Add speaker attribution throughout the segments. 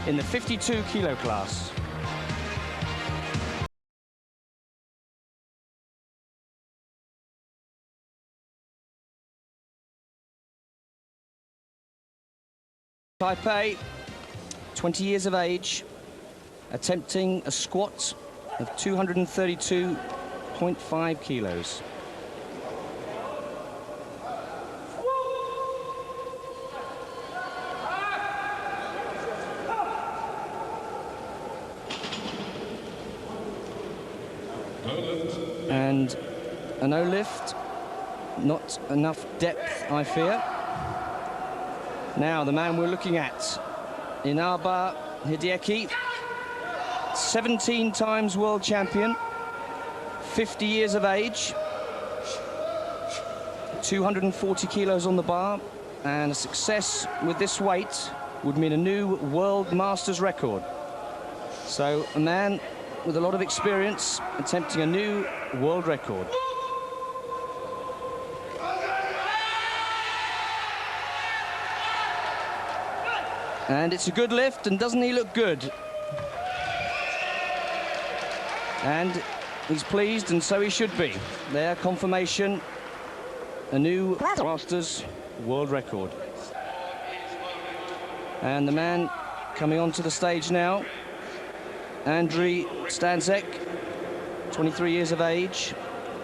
Speaker 1: in the 52 kilo class. Taipei, 20 years of age, attempting a squat of 232.5 kilos. And a no lift, not enough depth, I fear. Now, the man we're looking at, Inaba Hideaki, 17 times world champion, 50 years of age, 240 kilos on the bar, and a success with this weight would mean a new world masters record. So, a man with a lot of experience attempting a new world record. And it's a good lift, and doesn't he look good? And he's pleased, and so he should be. There, confirmation, a new Masters world record. And the man coming onto the stage now, Stanaszek, 23 years of age,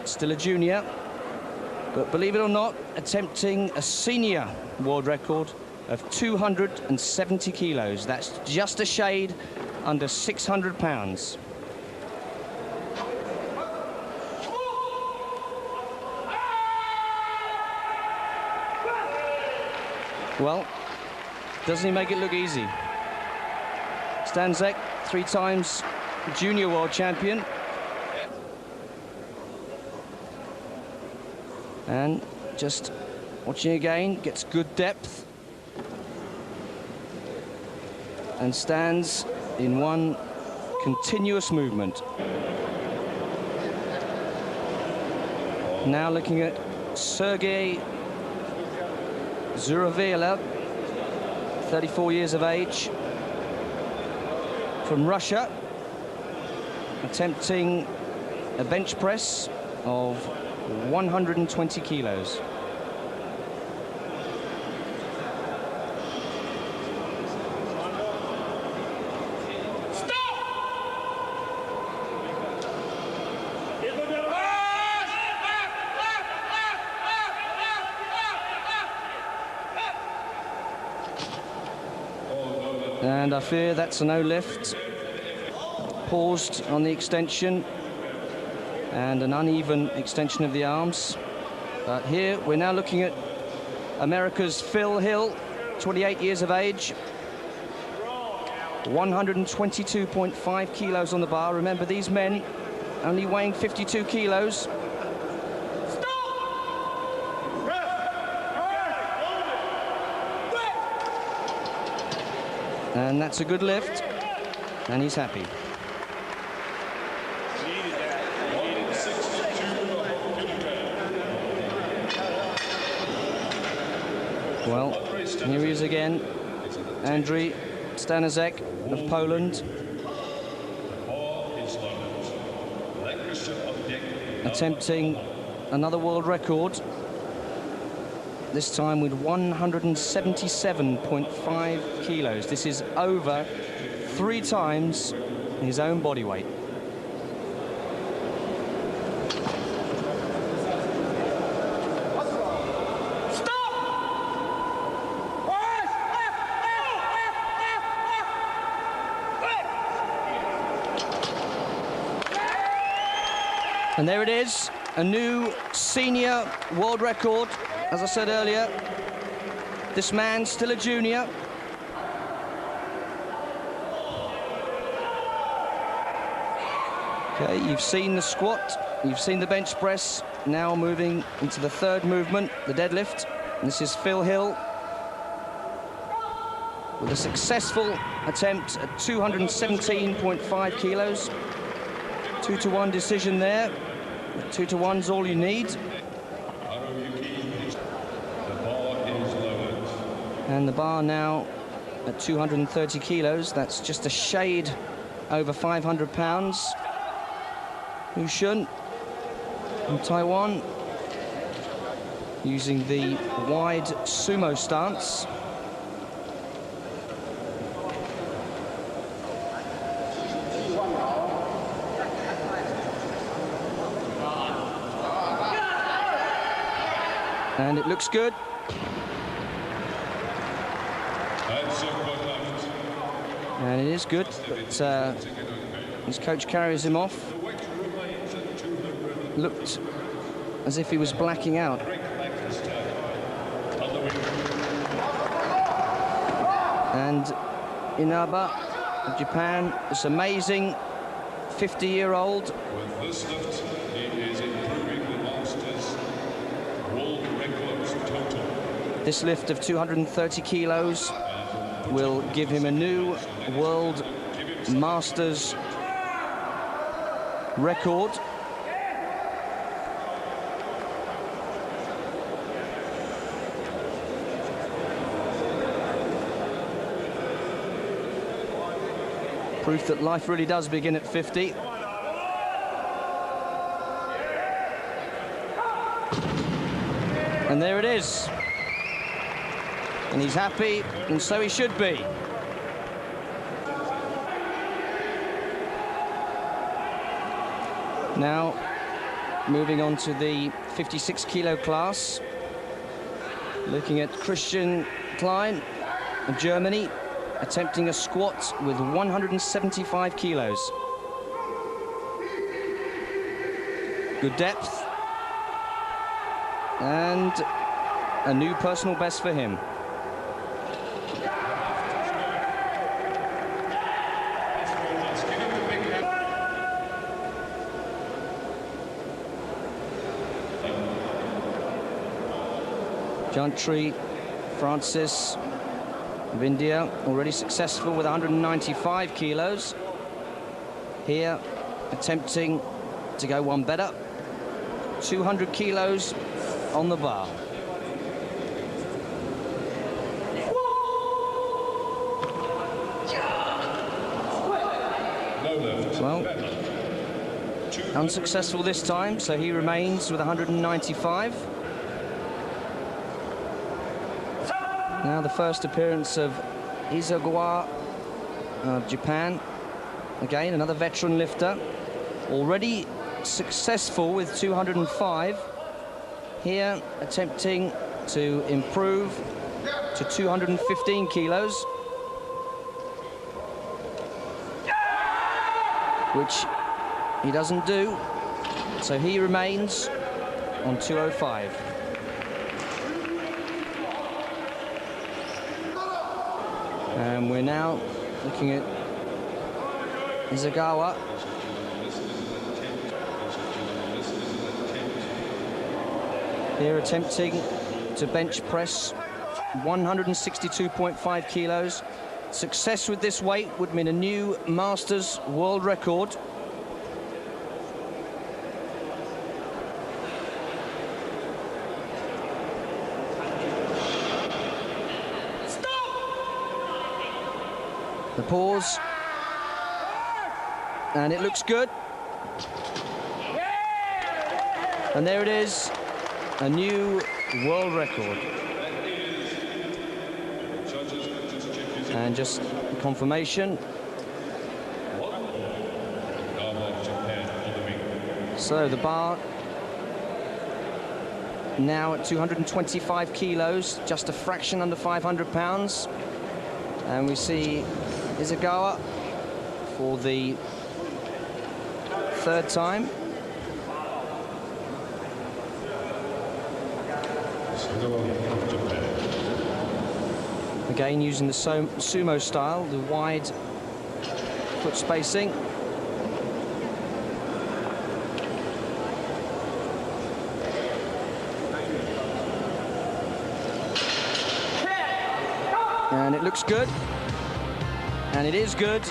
Speaker 1: still a junior, but believe it or not, attempting a senior world record of 270 kilos. That's just a shade under 600 pounds. Well, doesn't he make it look easy? Stanaszek, 3 times junior world champion. And just watching again, gets good depth. And stands in one continuous movement. Now looking at Sergei Zuravela, 34 years of age, from Russia, attempting a bench press of 120 kilos. And I fear that's a no lift. Paused on the extension, and an uneven extension of the arms. But here we're now looking at America's Phil Hill, 28 years of age, 122.5 kilos on the bar. Remember, these men only weighing 52 kilos. And that's a good lift, and he's happy. Well, here he is again, Stanaszek of Poland, attempting another world record, this time with 177.5 kilos. This is over 3 times his own body weight. And there it is, a new senior world record. As I said earlier, this man still a junior. Okay, you've seen the squat, you've seen the bench press, now moving into the third movement, the deadlift. And this is Phil Hill with a successful attempt at 217.5 kilos. 2-to-1 decision there. 2-to-1's all you need. And the bar now at 230 kilos. That's just a shade over 500 pounds. Hu Shun from Taiwan, using the wide sumo stance. And it looks good. And it is good, but his coach carries him off. Looked as if he was blacking out. And Inaba of Japan, this amazing 50-year-old.
Speaker 2: With this lift, he is improving the Masters world records total.
Speaker 1: This lift of 230 kilos will give him a new world Masters record. Proof that life really does begin at 50. And there it is. And he's happy, and so he should be. Now, moving on to the 56-kilo class. Looking at Christian Klein of Germany, attempting a squat with 175 kilos. Good depth. And a new personal best for him. Jantri Francis of India, already successful with 195 kilos. Here, attempting to go one better. 200 kilos on the bar. Well, unsuccessful this time, so he remains with 195. Now the first appearance of Isagawa of Japan. Again, another veteran lifter. Already successful with 205. Here, attempting to improve to 215 kilos. Which he doesn't do. So he remains on 205. And we're now looking at Isagawa. Here attempting to bench press 162.5 kilos. Success with this weight would mean a new Masters world record. The pause, and it looks good. And there it is, a new world record. And just confirmation. So the bar now at 225 kilos, just a fraction under 500 pounds. And we see Isagawa for the third time. Again, using the sumo style, the wide foot spacing. And it looks good. And it is good.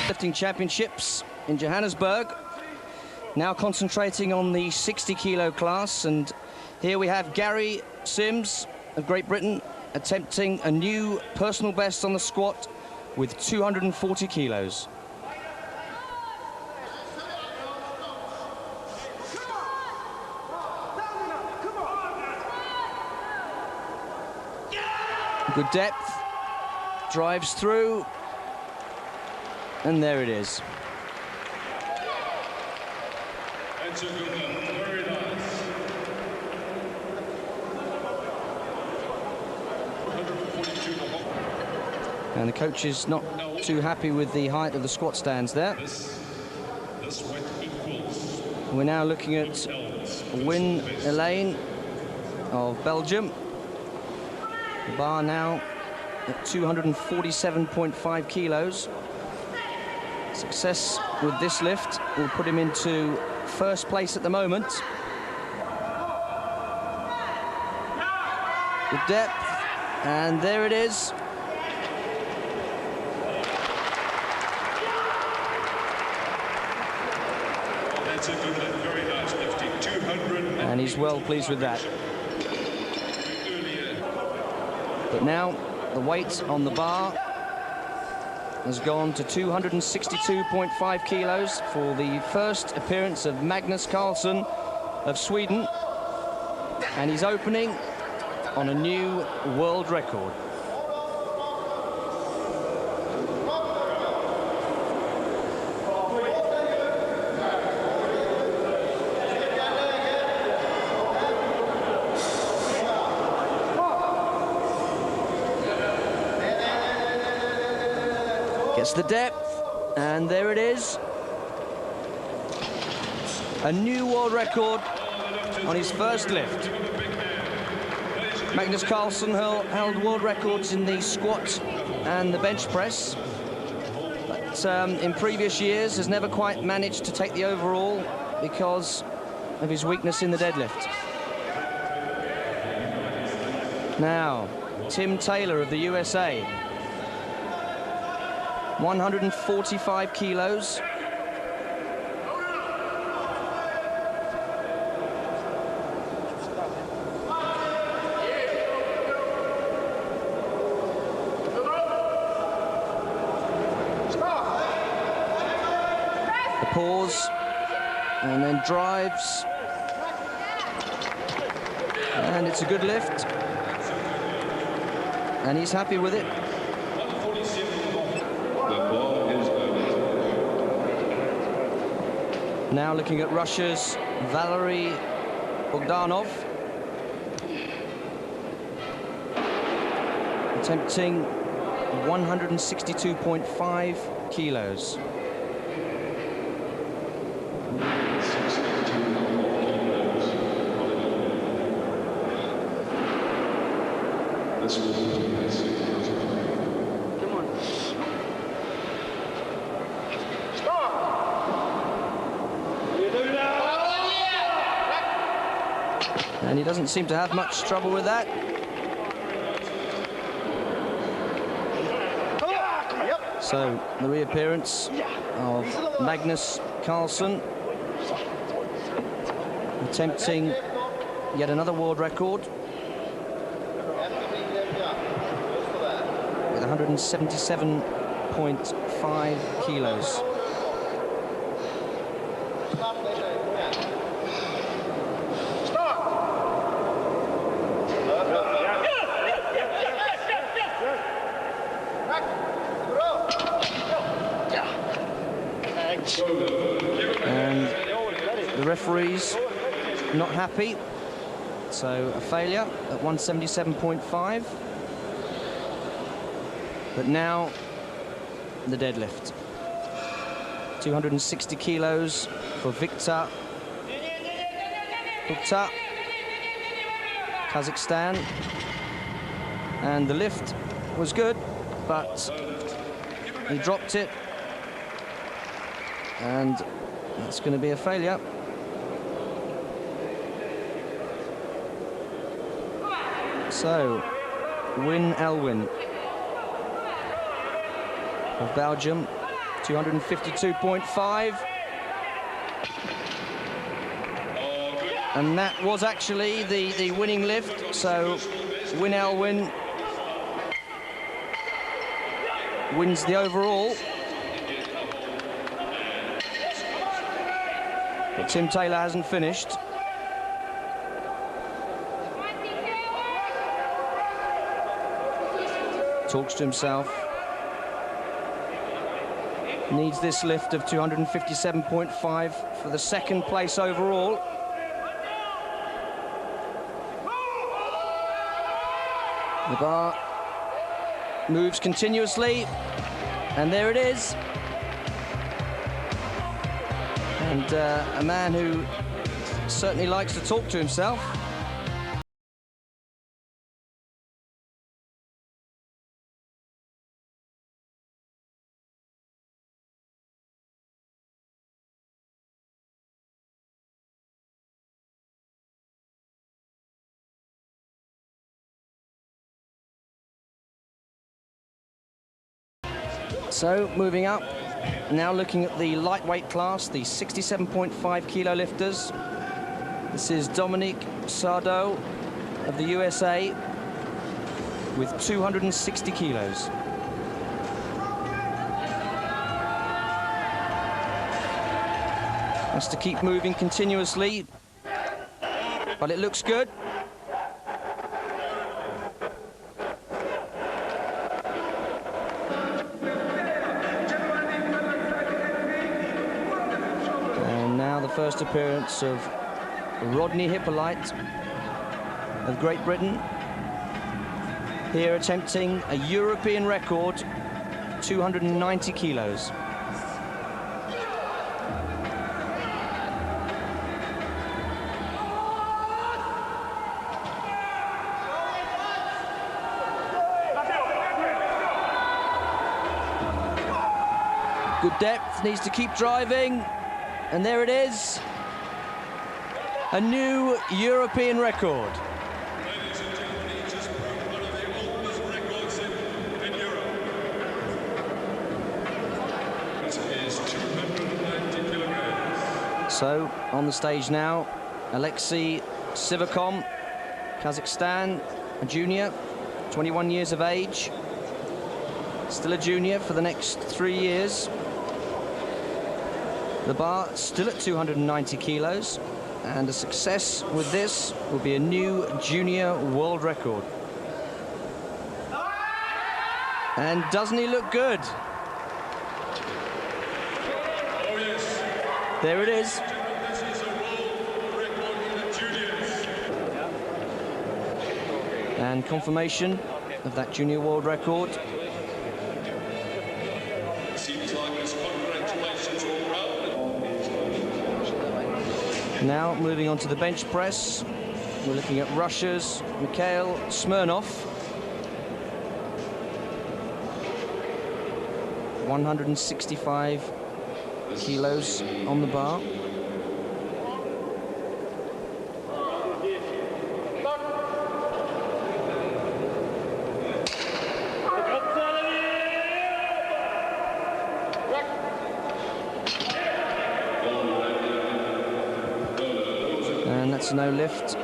Speaker 1: Lifting Championships in Johannesburg. Now concentrating on the 60-kilo class, and here we have Gary Sims of Great Britain attempting a new personal best on the squat with 240 kilos. Good depth, drives through, and there it is.
Speaker 2: That's a good one. Very nice. 142 to hold.
Speaker 1: And the coach is not too happy with the height of the squat stands there.
Speaker 2: This weight equals.
Speaker 1: We're now looking at Elyn of Belgium. The bar now at 247.5 kilos. Success with this lift will put him into first place at the moment. Good depth, and there it is.
Speaker 2: That's a good lift, very nice lifting. 200.
Speaker 1: And he's well pleased with that. But now the weight on the bar has gone to 262.5 kilos for the first appearance of Magnus Carlsen of Sweden. And he's opening on a new world record. Gets the depth, and there it is. A new world record on his first lift. Magnus Carlsen held world records in the squat and the bench press, but in previous years has never quite managed to take the overall because of his weakness in the deadlift. Now, Tim Taylor of the USA. 145 kilos. The pause, and then drives. And it's a good lift. And he's happy with it. Now looking at Russia's Valery Bogdanov, attempting 162.5 kilos. And he doesn't seem to have much trouble with that. So the reappearance of Magnus Carlsen, attempting yet another world record with 177.5 kilos. And the referee's not happy, so a failure at 177.5. But now the deadlift. 260 kilos for Viktor Bukta, Kazakhstan. And the lift was good, but he dropped it. And that's going to be a failure. So, Elyn of Belgium, 252.5. And that was actually the winning lift, so Elyn wins the overall. But Tim Taylor hasn't finished. Talks to himself. Needs this lift of 257.5 for the second place overall. The bar moves continuously, and there it is. And a man who certainly likes to talk to himself. So, moving up, now looking at the lightweight class, the 67.5 kilo lifters. This is Dominique Sardo of the USA with 260 kilos. Has to keep moving continuously, but it looks good. First appearance of Rodney Hypolite of Great Britain, here attempting a European record, 290 kilos. Good depth, needs to keep driving. And there it is, a new European record.
Speaker 2: Ladies and gentlemen, he just broke one of the oldest records in Europe. It is 290 kilograms.
Speaker 1: So, on the stage now, Sivokon, Kazakhstan, a junior, 21 years of age. Still a junior for the next 3 years. The bar still at 290 kilos, and a success with this will be a new junior world record. And doesn't he look good?
Speaker 2: Oh yes.
Speaker 1: There it is.
Speaker 2: This is a world record for the juniors.
Speaker 1: And confirmation of that junior world record.
Speaker 2: Seems like there's congratulations all round.
Speaker 1: Now moving on to the bench press, we're looking at Russia's Mikhail Smirnov. 165 kilos on the bar. And that's no lift.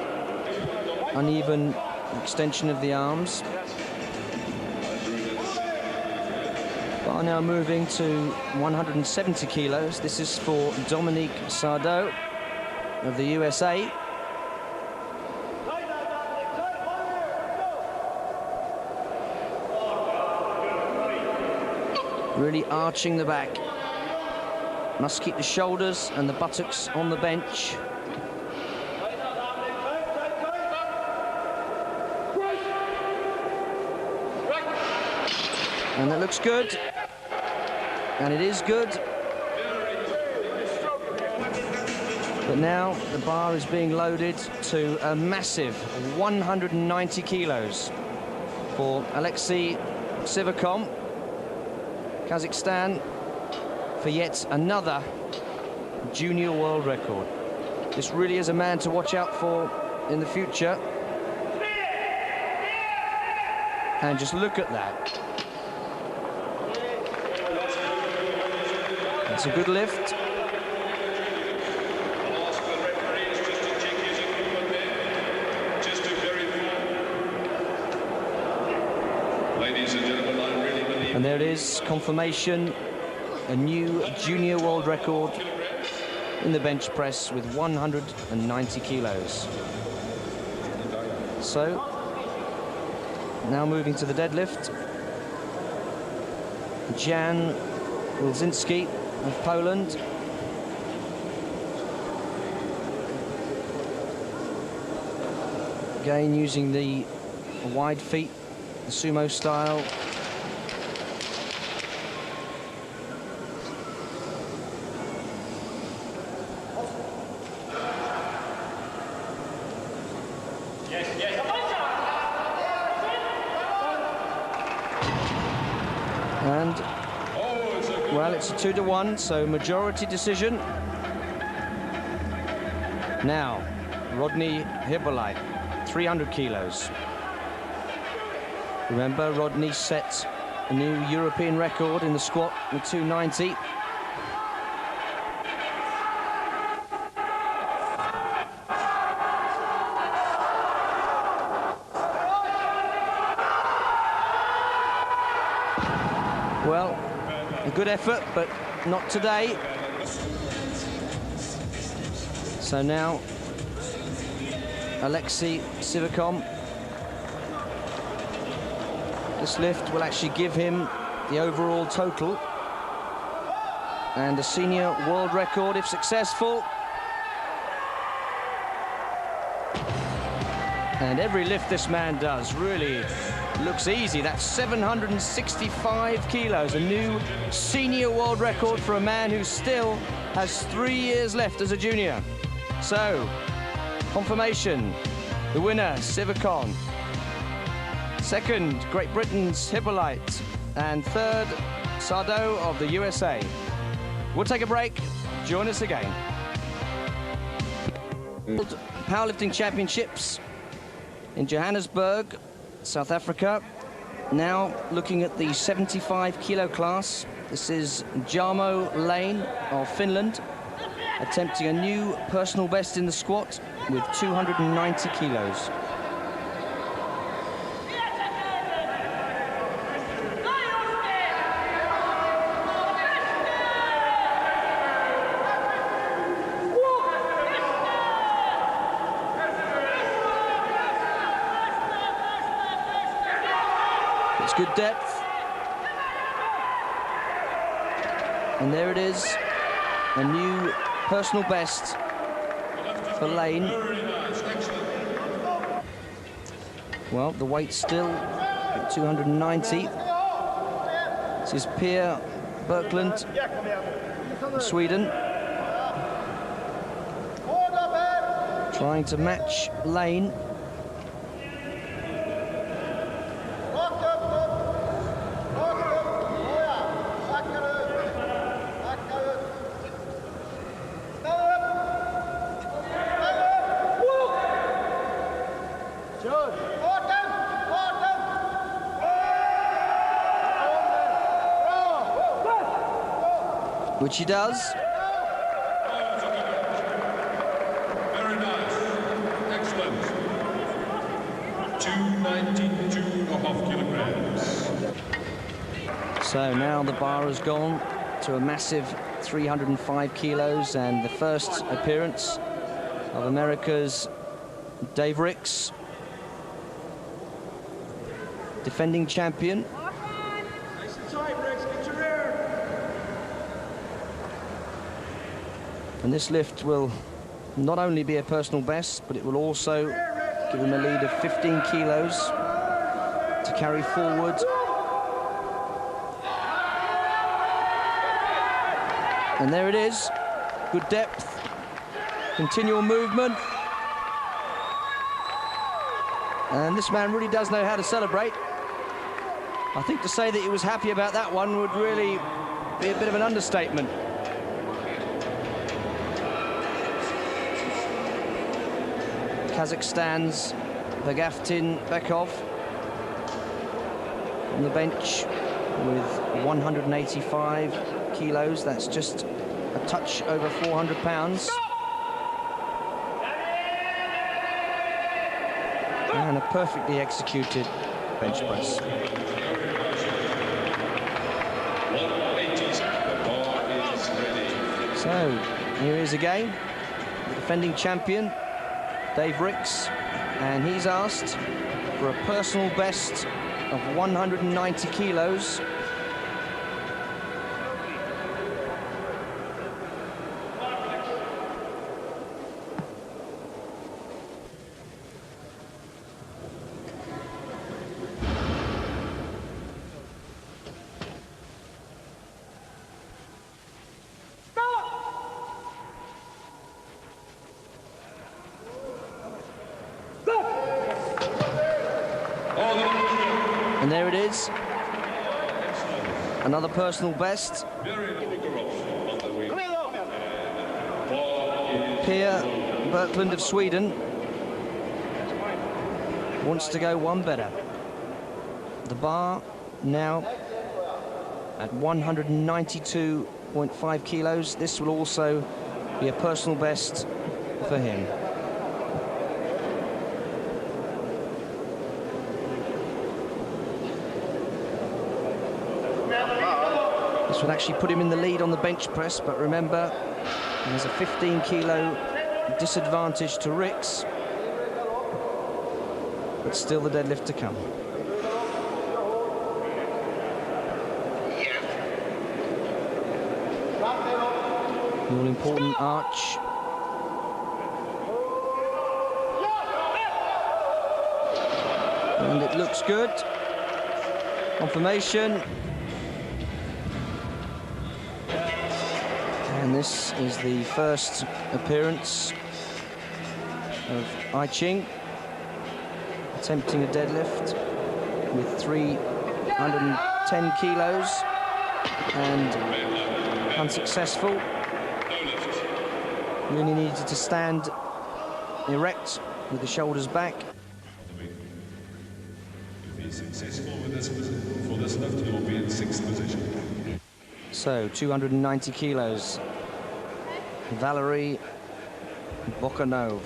Speaker 1: Uneven extension of the arms. Bar now moving to 170 kilos. This is for Dominique Sardo of the USA. Really arching the back. Must keep the shoulders and the buttocks on the bench. And that looks good. And it is good. But now the bar is being loaded to a massive 190 kilos for Alexei Sivokon, Kazakhstan, for yet another junior world record. This really is a man to watch out for in the future. And just look at that. It's a good lift.
Speaker 2: Ladies and gentlemen, I really believe...
Speaker 1: And there it is, confirmation, a new junior world record in the bench press with 190 kilos. So, now moving to the deadlift. Jan Wilczynski of Poland. Again, using the wide feet, the sumo style. And, well, it's a 2-to-1, so majority decision. Now, Rodney Hypolite, 300 kilos. Remember, Rodney set a new European record in the squat with 290. Well, a good effort, but not today. So now, Alexei Sivokon. This lift will actually give him the overall total and a senior world record if successful. And every lift this man does really looks easy. That's 765 kilos, a new senior world record for a man who still has 3 years left as a junior. So, confirmation, the winner, Sivokon. Second, Great Britain's Hypolite. And third, Sardo of the USA. We'll take a break. Join us again. World Powerlifting Championships in Johannesburg, South Africa. Now looking at the 75 kilo class. This is Jarmo Laine of Finland, attempting a new personal best in the squat with 290 kilos. It's good depth. And there it is, a new personal best for Laine. Well, the weight's still at 290. This is Pierre Berglund from Sweden, trying to match Laine. Which he does.
Speaker 2: Very nice. Excellent. 292.5 kilograms.
Speaker 1: So now the bar has gone to a massive 305 kilos, and the first appearance of America's Dave Ricks, defending champion. And this lift will not only be a personal best, but it will also give him a lead of 15 kilos to carry forward. And there it is, good depth, continual movement. And this man really does know how to celebrate. I think to say that he was happy about that one would really be a bit of an understatement. Kazakhstan's Bagaftin Bekov on the bench with 185. kilos. That's just a touch over 400 pounds. And a perfectly executed bench press. So, here he is again, the defending champion, Dave Ricks, and he's asked for a personal best of 190 kilos. And there it is, another personal best. Berglund of Sweden wants to go one better. The bar now at 192.5 kilos. This will also be a personal best for him. This would actually put him in the lead on the bench press, but remember, there's a 15-kilo disadvantage to Ricks, but still the deadlift to come. The all-important arch. And it looks good. Confirmation. And this is the first appearance of Ai Ching attempting a deadlift with 310 kilos and unsuccessful. Really needed to stand erect with the shoulders back.
Speaker 2: If he's successful with this for this lift, he will be in 6th position.
Speaker 1: So 290 kilos. Valery Bokanov.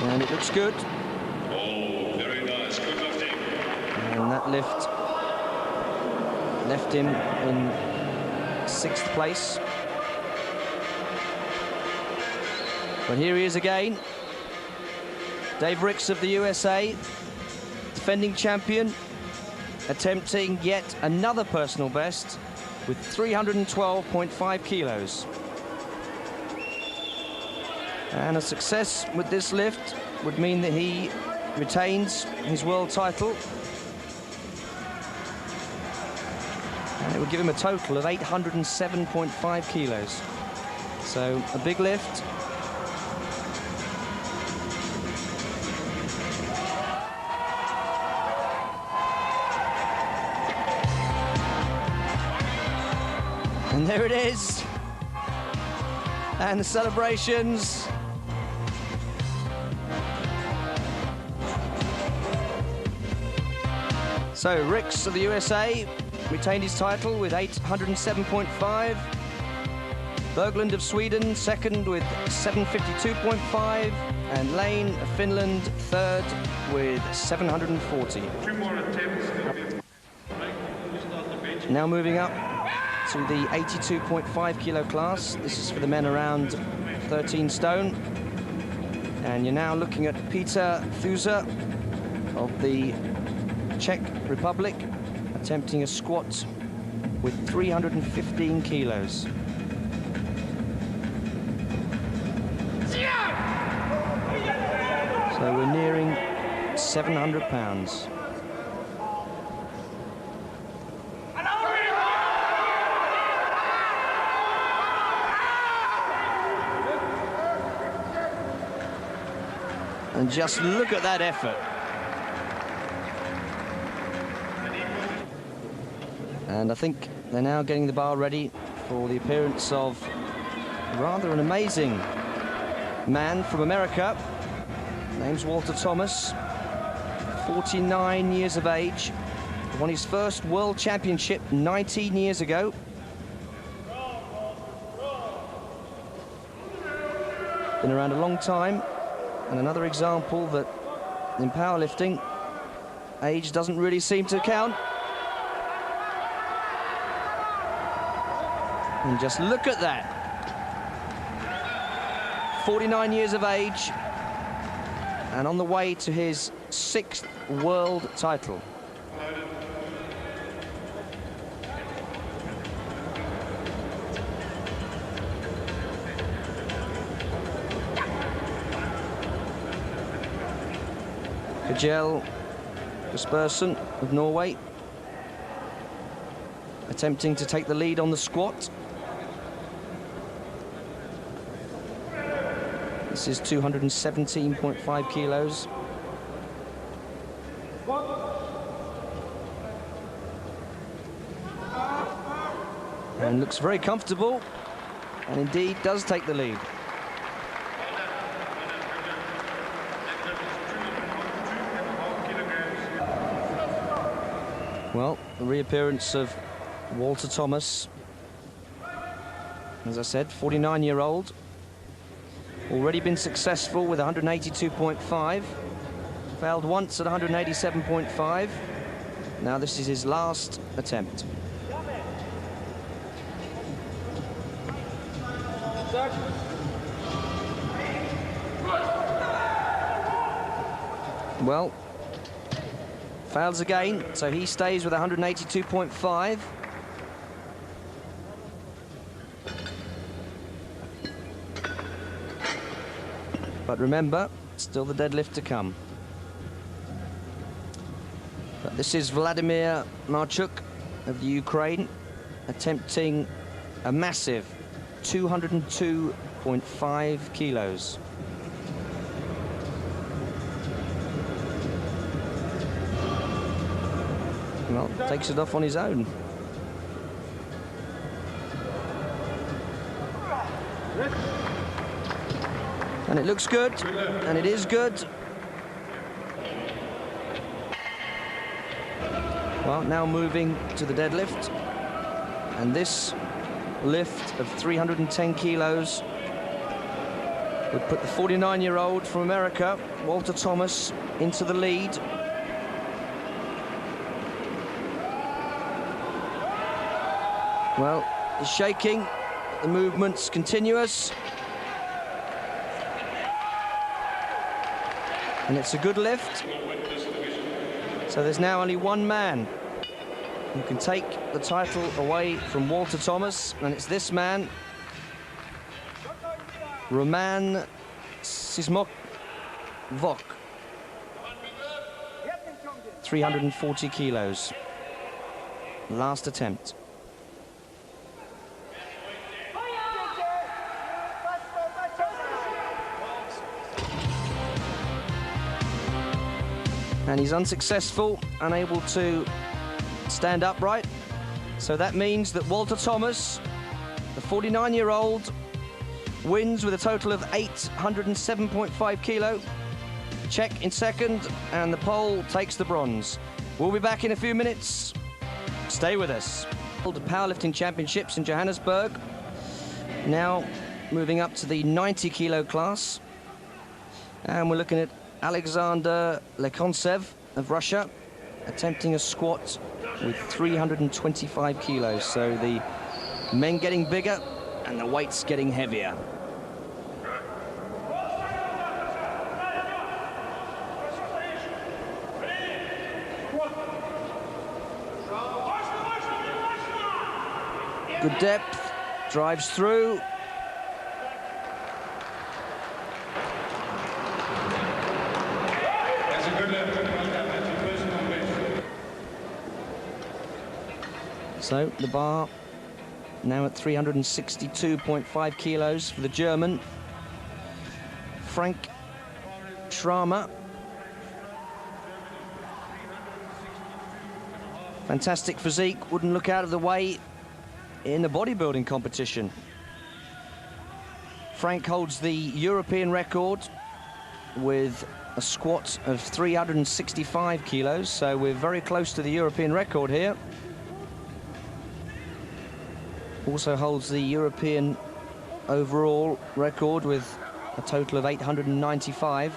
Speaker 1: And it looks good.
Speaker 2: Oh, very nice. Good lifting.
Speaker 1: And that lift left him in 6th place. But here he is again. Dave Ricks of the USA, defending champion, attempting yet another personal best with 312.5 kilos. And a success with this lift would mean that he retains his world title. And it would give him a total of 807.5 kilos. So a big lift. And there it is. And the celebrations. So Ricks of the USA retained his title with 807.5. Berglund of Sweden second with 752.5. And Laine of Finland third with 740.
Speaker 2: 2 more attempts.
Speaker 1: Now moving up to the 82.5 kilo class. This is for the men around 13 stone. And you're now looking at Peter Theuser of the Czech Republic, attempting a squat with 315 kilos. So we're nearing 700 pounds. And just look at that effort. And I think they're now getting the bar ready for the appearance of rather an amazing man from America. Name's Walter Thomas, 49 years of age, won his first World Championship 19 years ago. Been around a long time, and another example that in powerlifting, age doesn't really seem to count. And just look at that. 49 years of age, and on the way to his 6th world title. Kjell Jespersen of Norway, attempting to take the lead on the squat. This is 217.5 kilos. And looks very comfortable, and indeed does take the lead. Well, the reappearance of Walter Thomas, as I said, 49-year-old, already been successful with 182.5, failed once at 187.5. Now this is his last attempt. Well, fails again, so he stays with 182.5. But remember, still the deadlift to come. But this is Vladimir Marchuk of the Ukraine, attempting a massive 202.5 kilos. Well, takes it off on his own. And it looks good, and it is good. Well, now moving to the deadlift. And this lift of 310 kilos would put the 49-year-old from America, Walter Thomas, into the lead. Well, he's shaking, the movement's continuous. And it's a good lift. So there's now only one man who can take the title away from Walter Thomas, and it's this man, Roman Sismokvok. 340 kilos. Last attempt. And he's unsuccessful, unable to stand upright. So that means that Walter Thomas, the 49-year-old, wins with a total of 807.5 kilo. Czech in second, and the Pole takes the bronze. We'll be back in a few minutes. Stay with us. The powerlifting championships in Johannesburg. Now moving up to the 90 kilo class. And we're looking at Alexander Lekontsev of Russia, attempting a squat with 325 kilos. So the men getting bigger and the weights getting heavier. Good depth, drives through. So the bar now at 362.5 kilos for the German, Frank Schramer. Fantastic physique, wouldn't look out of the way in the bodybuilding competition. Frank holds the European record with a squat of 365 kilos, so we're very close to the European record here. Also holds the European overall record with a total of 895.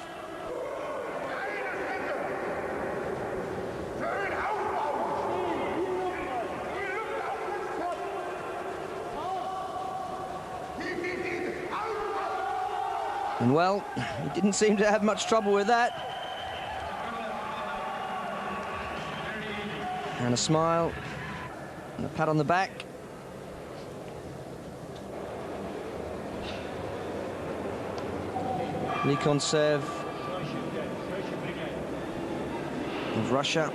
Speaker 1: And well, he didn't seem to have much trouble with that. And a smile and a pat on the back. Likonsev of Russia,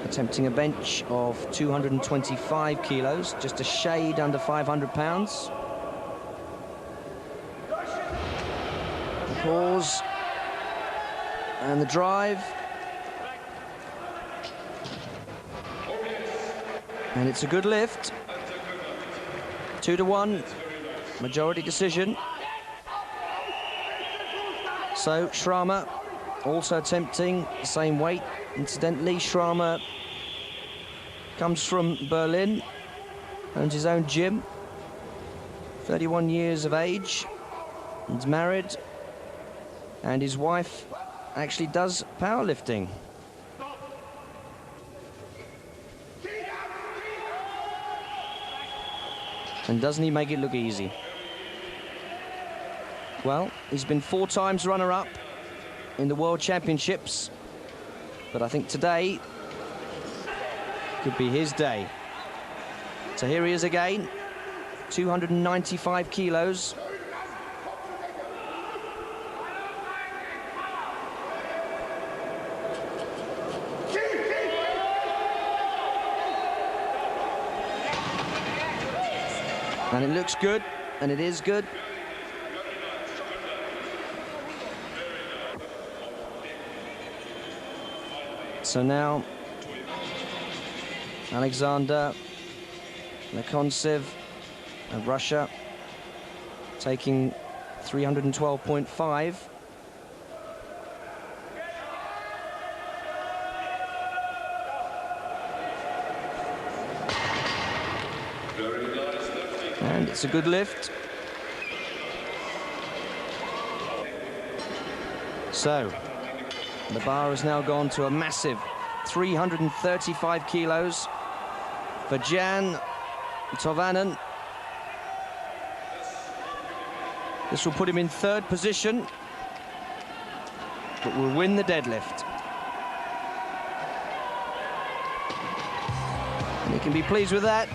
Speaker 1: attempting a bench of 225 kilos, just a shade under 500 pounds. Pause and the drive, and it's a good lift. 2-1 majority decision. So Schramme also attempting the same weight. Incidentally, Schramme comes from Berlin, owns his own gym, 31 years of age, he's married, and his wife actually does powerlifting. And doesn't he make it look easy? Well, he's been 4 times runner-up in the World Championships, but I think today could be his day. So here he is again, 295 kilos. And it looks good, and it is good. So now, Alexander Likonsev of Russia taking 312.5. And it's a good lift. So, the bar has now gone to a massive 335 kilos for Jan Tovanen. This will put him in 3rd position, but will win the deadlift. And he can be pleased with that.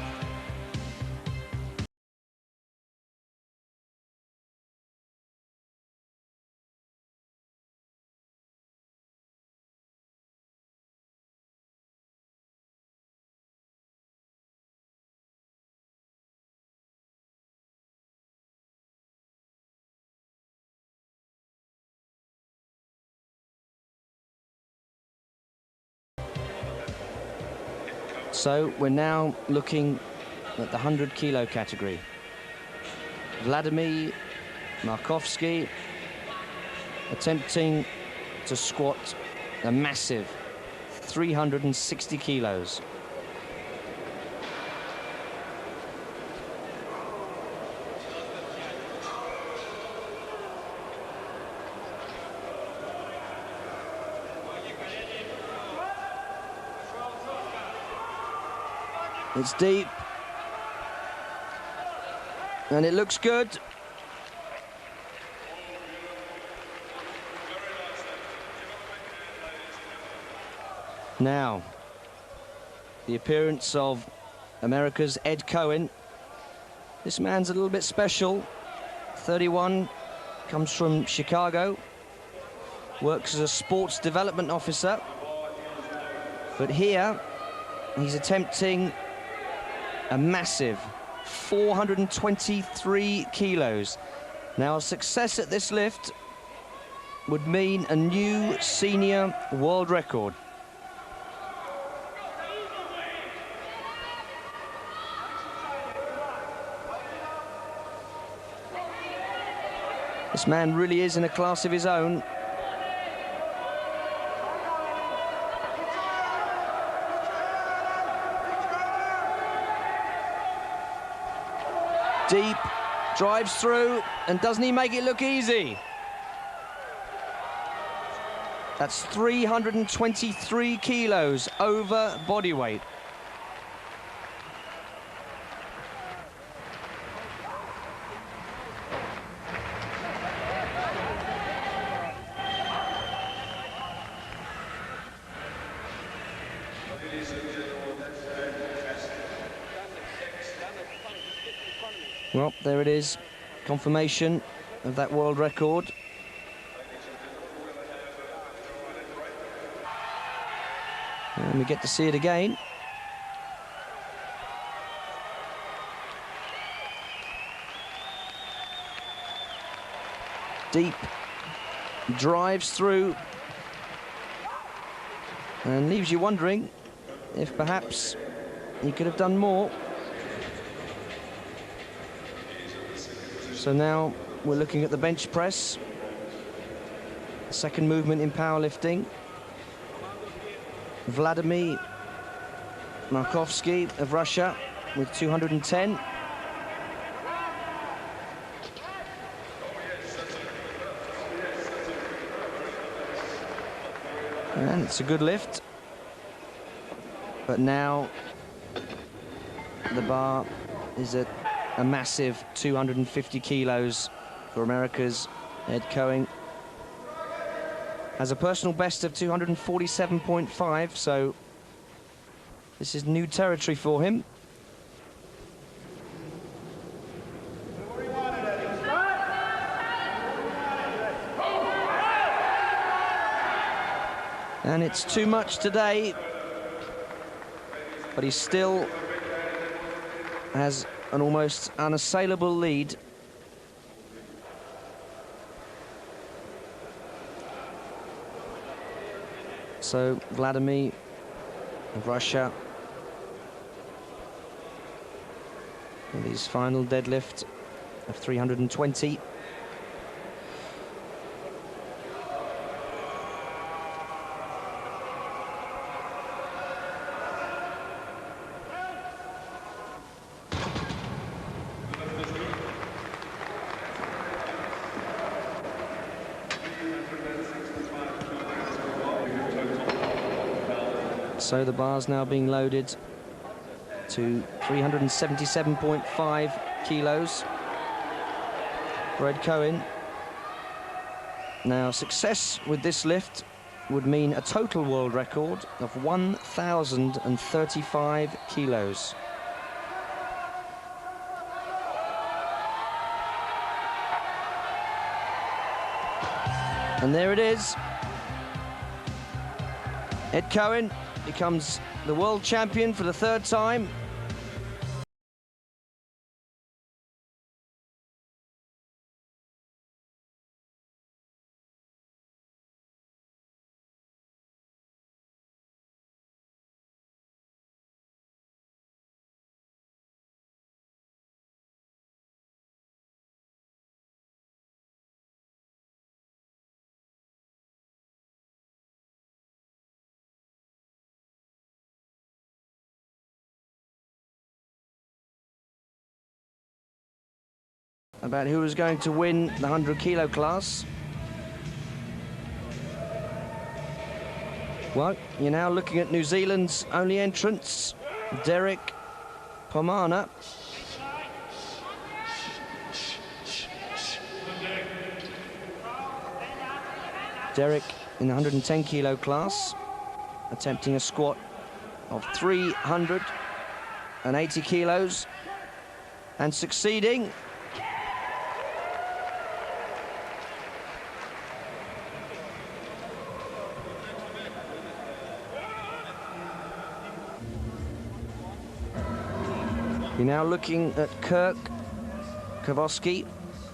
Speaker 1: So we're now looking at the 100 kilo category. Vladimir Markovsky attempting to squat a massive 360 kilos. It's deep, and it looks good. Now, the appearance of America's Ed Cohen. This man's a little bit special. 31, comes from Chicago, works as a sports development officer. But here, he's attempting a massive 423 kilos. Now, success at this lift would mean a new senior world record. This man really is in a class of his own. Deep, drives through, and doesn't he make it look easy? That's 323 kilos over body weight. Well, there it is, confirmation of that world record. And we get to see it again. Deep, drives through, and leaves you wondering if perhaps he could have done more. So now we're looking at the bench press. Second movement in powerlifting. Vladimir Markovsky of Russia with 210. And it's a good lift. But now the bar is at a massive 250 kilos for America's Ed Cohen. Has a personal best of 247.5, so this is new territory for him. And it's too much today, but he still has an almost unassailable lead. So Vladimir of Russia with his final deadlift of 320. So the bar's now being loaded to 377.5 kilos for Ed Cohen. Now, success with this lift would mean a total world record of 1,035 kilos. And there it is. Ed Cohen becomes the world champion for the third time. About who was going to win the 100 kilo class. Well, you're now looking at New Zealand's only entrance, Derek Pomana. Derek in the 110 kilo class, attempting a squat of 380 kilos and succeeding. You're now looking at Kirk Kowalski,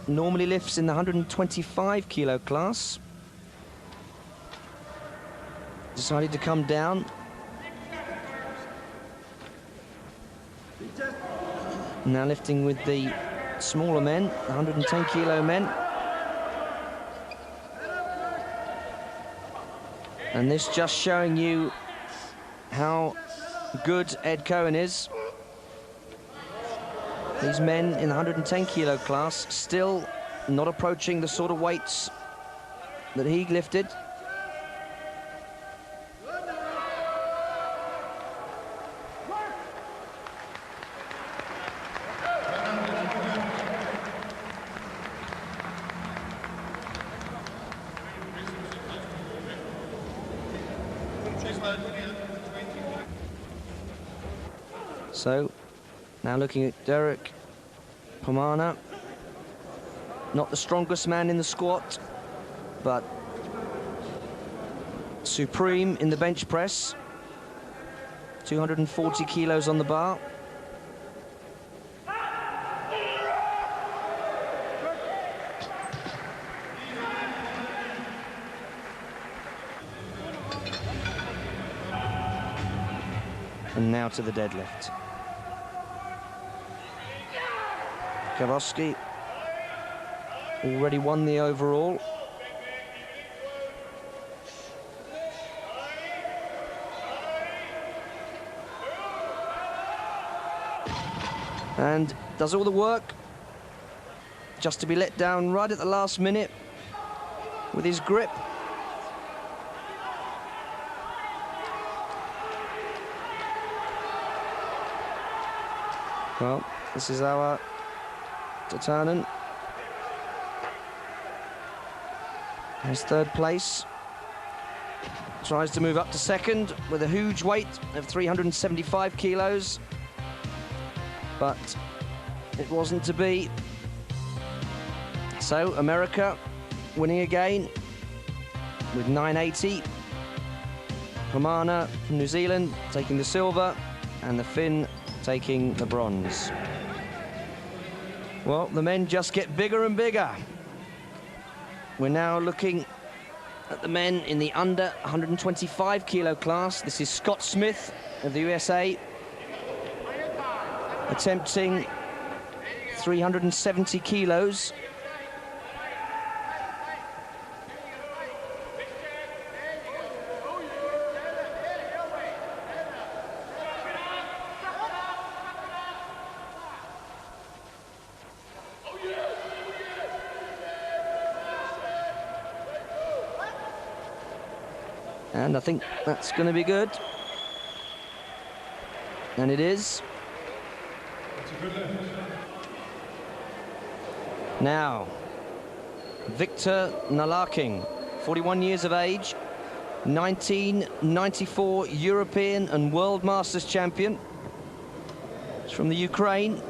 Speaker 1: normally lifts in the 125 kilo class. Decided to come down. Now lifting with the smaller men, 110 kilo men. And this just showing you how good Ed Cohen is. These men in the 110 kilo class still not approaching the sort of weights that he lifted. So, now looking at Derek Pomana. Not the strongest man in the squat, but supreme in the bench press. 240 kilos on the bar. And now to the deadlift. Kowalski already won the overall. And does all the work, just to be let down right at the last minute with his grip. Well, this is our Tatanen. His third place. Tries to move up to second with a huge weight of 375 kilos. But it wasn't to be. So America winning again with 980. Pomana from New Zealand taking the silver, and the Finn taking the bronze. Well, the men just get bigger and bigger. We're now looking at the men in the under 125 kilo class. This is Scott Smith of the USA, attempting 370 kilos. And I think that's going to be good. And it is. Now, Victor Nalarking, 41 years of age, 1994 European and World Masters champion. He's from the Ukraine.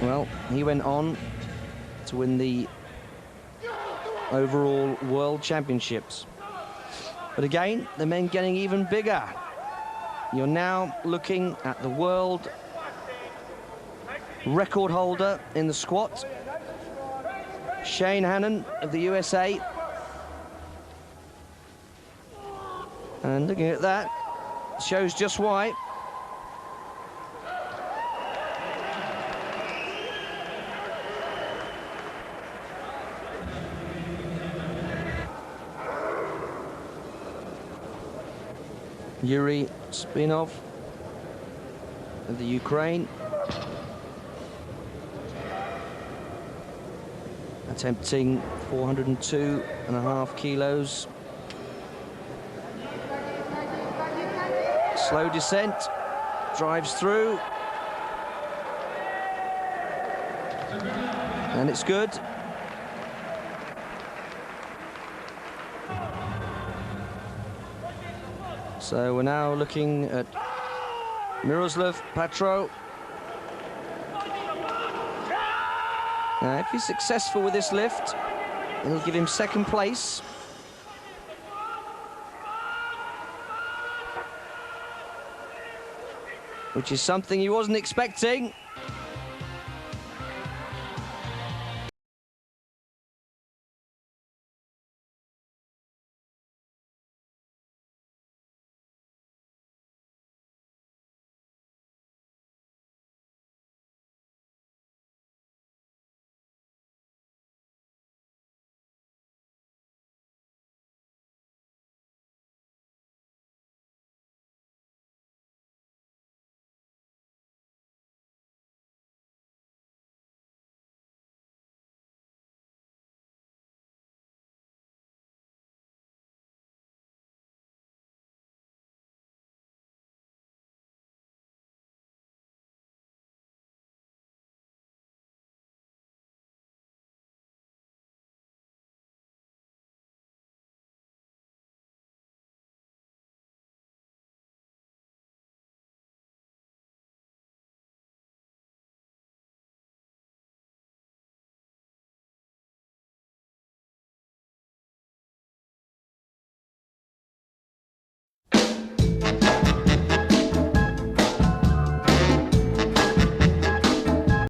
Speaker 1: Well, he went on to win the overall World Championships. But again, the men getting even bigger. You're now looking at the world record holder in the squat, Shane Hannon of the USA. And looking at that, shows just why. Yuri Spinov of the Ukraine, attempting 402.5 kilos. Slow descent, drives through, and it's good. So we're now looking at Miroslav Patro. Now, if he's successful with this lift, it'll give him second place. Which is something he wasn't expecting.